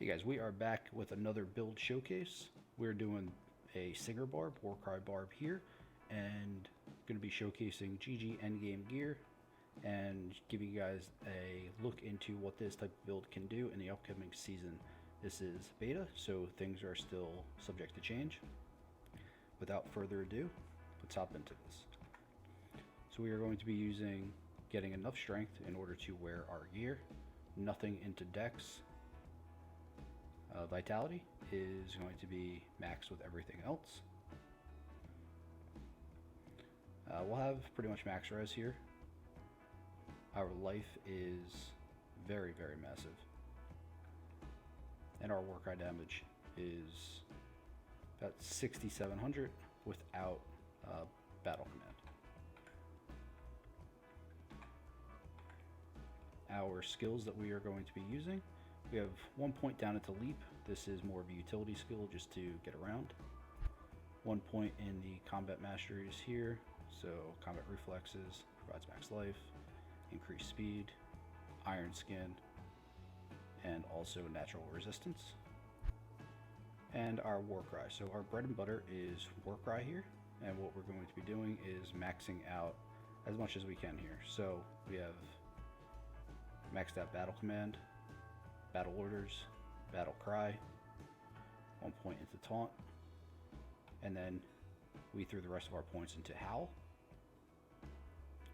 Hey guys, we are back with another build showcase. We're doing a Singer Barb, Warcry Barb here, and going to be showcasing GG endgame gear and giving you guys a look into what this type of build can do in the upcoming season. This is beta, so things are still subject to change. Without further ado, let's hop into this. So we are going to be getting enough strength in order to wear our gear, nothing into dex. Vitality is going to be maxed with everything else. We'll have pretty much max res here. Our life is very, very massive. And our Warcry damage is about 6,700 without battle command. Our skills that we are going to be using, we have 1 point down into leap. This is more of a utility skill just to get around. 1 point in the combat masteries here, so combat reflexes, provides max life, increased speed, iron skin, and also natural resistance. And our Warcry. So our bread and butter is Warcry here, and what we're going to be doing is maxing out as much as we can here. So we have maxed out battle command, battle orders, battle cry, 1 point into taunt, and then we threw the rest of our points into howl.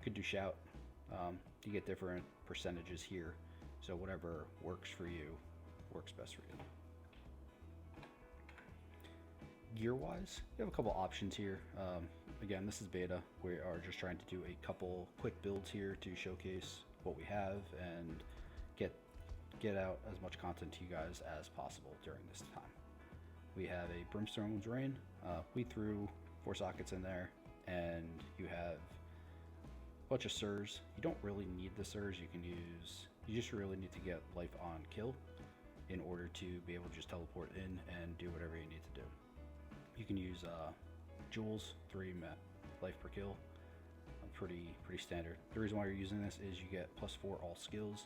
Could do shout. You get different percentages here, so whatever works for you works best for you. Gear wise, you have a couple options here. Again, this is beta. We are just trying to do a couple quick builds here to showcase what we have and get out as much content to you guys as possible during this time. We have a Brimstone's Rain. We threw 4 sockets in there, and you have a bunch of Sirs. You don't really need the Sirs. You just really need to get life on kill in order to be able to just teleport in and do whatever you need to do. You can use jewels, 3 life per kill. Pretty standard. The reason why you're using this is you get +4 all skills,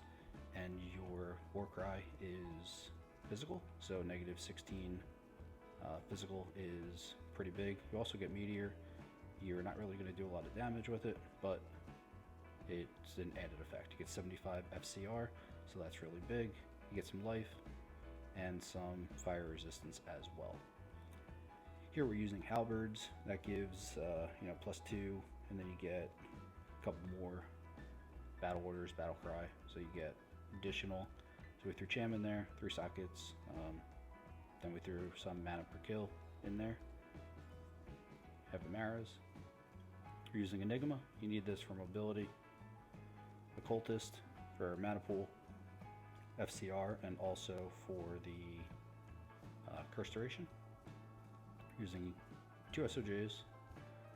and your Warcry is physical, so -16 physical is pretty big. You also get Meteor. You're not really going to do a lot of damage with it, but it's an added effect. You get 75 FCR, so that's really big. You get some life and some fire resistance as well. Here we're using halberds. That gives +2, and then you get a couple more battle orders, battle cry, so you get additional. So we threw Cham in there, 3 sockets, then we threw some mana per kill in there. Maras. You're using Enigma. You need this for mobility. Occultist for mana pool, FCR, and also for the Curse Duration. Using 2 SOJs.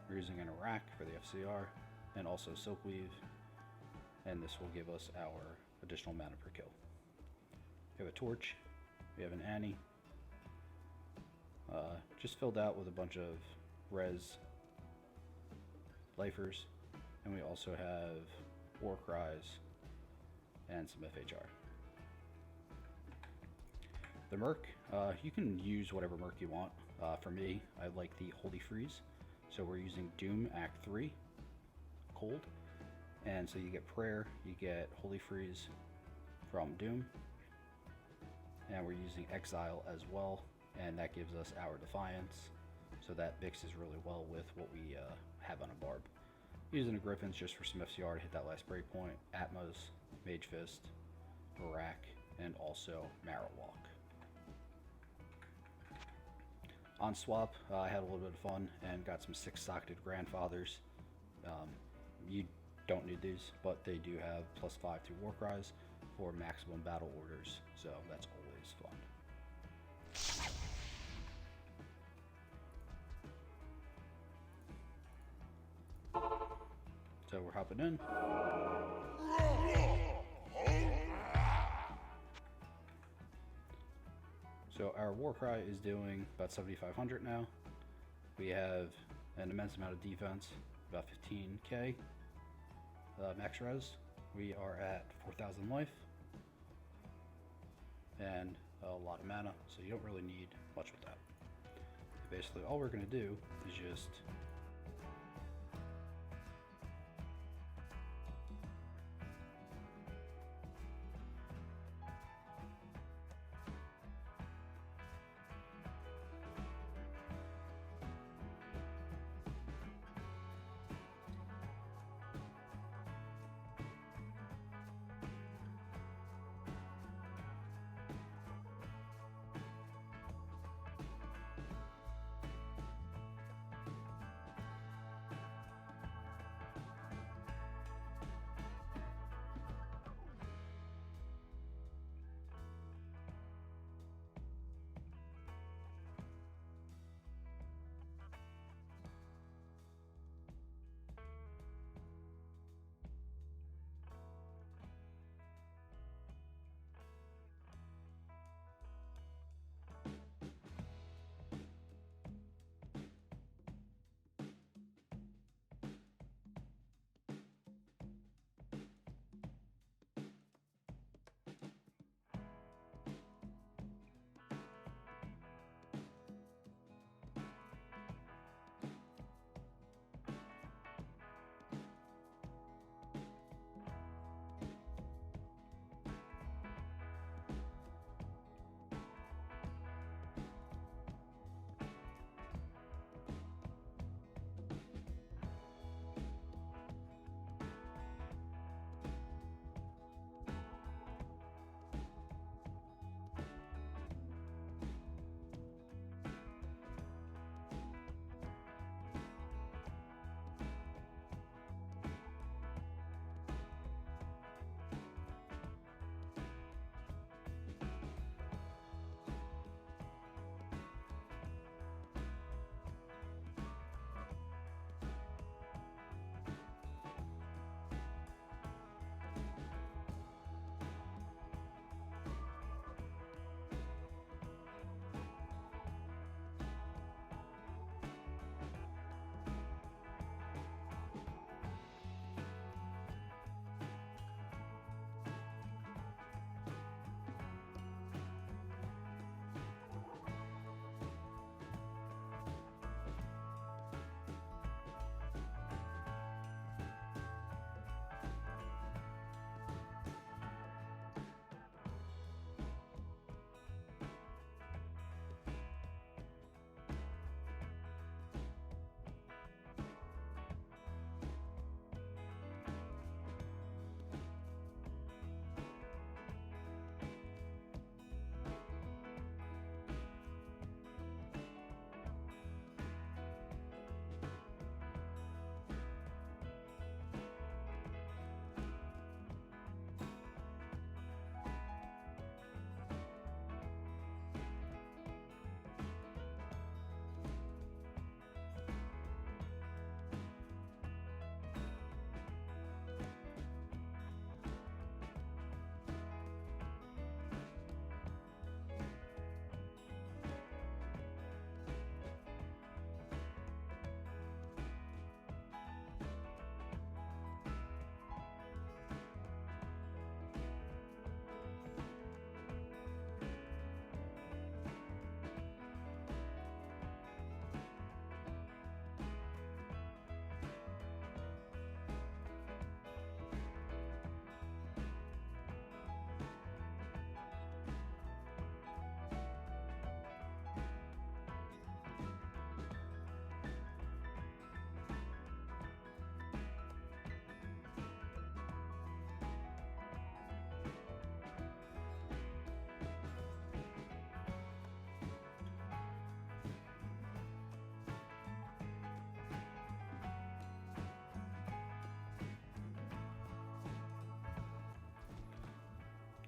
We're using an Iraq for the FCR, and also Silkweave, and this will give us our additional mana per kill. We have a Torch, we have an Annie, just filled out with a bunch of res lifers, and we also have war cries and some FHR. The Merc, you can use whatever Merc you want. For me, I like the Holy Freeze, so we're using Doom Act 3, cold, and so you get Prayer, you get Holy Freeze from Doom, and we're using Exile as well, and that gives us our Defiance, so that mixes really well with what we have on a Barb. Using the Griffins just for some FCR to hit that last breakpoint, Atmos, Mage Fist, Barak, and also Marrow Walk. On swap, I had a little bit of fun and got some 6-socketed Grandfathers. You don't need these, but they do have +5 to Warcries for maximum battle orders, so that's always fun. So we're hopping in. So our Warcry is doing about 7,500 now. We have an immense amount of defense, about 15k max res. We are at 4,000 life, and a lot of mana, so you don't really need much with that. Basically, all we're going to do is just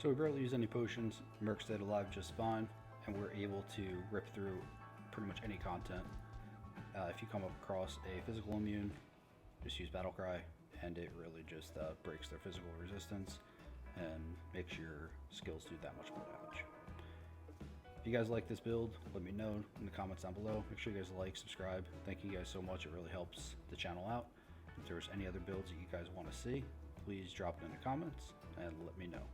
So we barely use any potions, Merc stayed alive just fine, and we're able to rip through pretty much any content. If you come across a physical immune, just use Battle Cry, and it really just breaks their physical resistance and makes your skills do that much more damage. If you guys like this build, let me know in the comments down below. Make sure you guys like, subscribe. Thank you guys so much, it really helps the channel out. If there's any other builds that you guys want to see, please drop it in the comments and let me know.